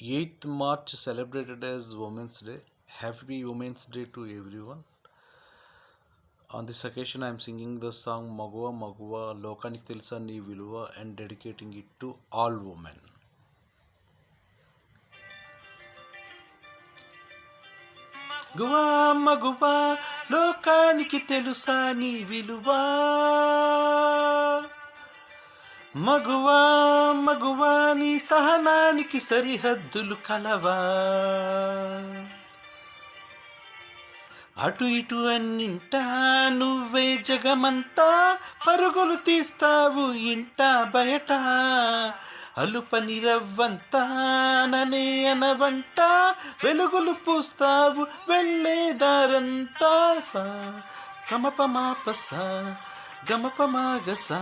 8th March celebrated as Women's Day. Happy Women's Day to everyone. On this occasion, I am singing the song Maguva Maguva Lokaniki Telusa Nee Viluva and dedicating it to all women. Maguva Maguva Lokaniki Telusa Nee Viluva మగువా మగువా నీ సహనానికి సరిహద్దులు కలవా అటు ఇటు అన్నింటా నువ్వే జగమంతా పరుగులు తీస్తావు ఇంట బయట అలుపని రవ్వంతా ననే అనవంట వెలుగులు పూస్తావు వెళ్ళేదారంతా సా గమపమాపసా గమపమాగసా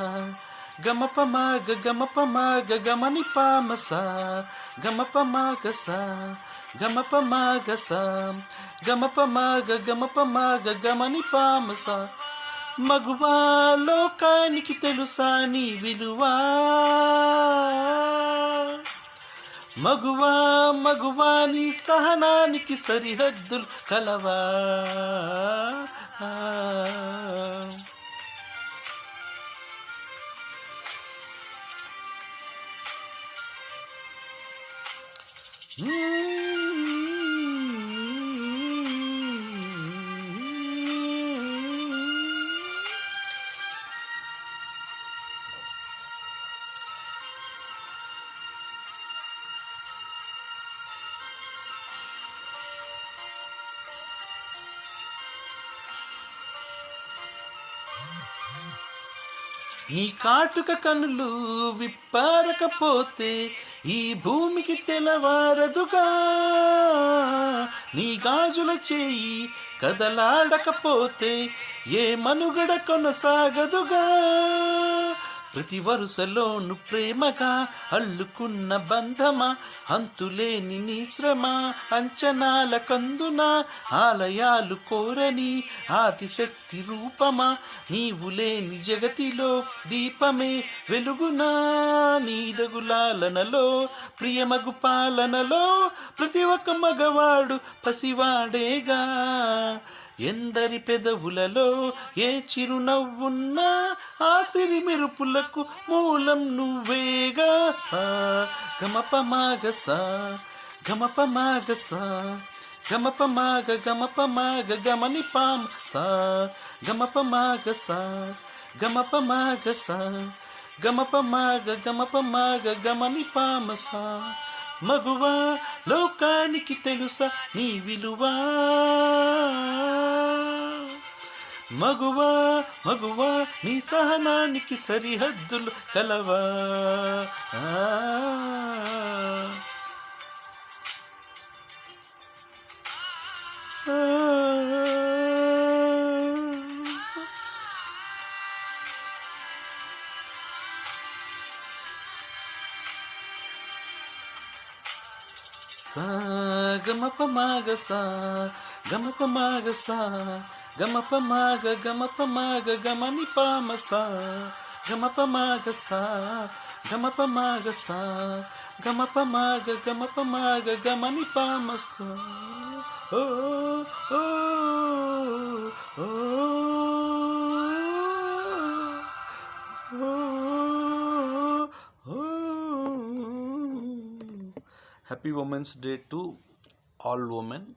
గమపమాగ గమని పామసా గమపమాగసా గమపమాగసా గమపమాగ గమని పామసా మగువా లోకానికి తెలుసా నీ విలువా మగువా మగువా నీ సహనానికి సరిహద్దులు కలవా నీ కాటుక కనులు విప్పారకపోతే ఈ భూమికి తెలవారదుగా నీ గాజుల చేయి కదలాడకపోతే ఏ మనుగడ కొనసాగదుగా ప్రతి వరుసలోను ప్రేమగా అల్లుకున్న బంధమా అంతులేని నీ శ్రమ అంచనాల కందున ఆలయాలు కోరని ఆదిశక్తి రూపమా నీవు లేని జగతిలో దీపమే వెలుగునా నీదగులాలనలో ప్రియమగు పాలనలో ప్రతి ఒక్క మగవాడు పసివాడేగా ఎందరి పెదవులలో ఏ చిరునవ్వున్నా ఆ సిరి మెరుపులకు మూలం నువ్వేగా సా గమపమాగసా గమపమాగసా గమపమాగ గమని పామ సా గమపమాగసా గమపమాగసా గమపమాగ గమని పామసా మగువా లోకానికి తెలుసా నీ విలువా మగువా మగువా నీ సహనానికి సరిహద్దులు కలవా సా గమపమాగసా గమపమాగసా గమపమాగ గమని పామసా గమపమాగసా గమపమాగ గమని పామసా ఓ ఓ ఓ Happy Women's Day to all women.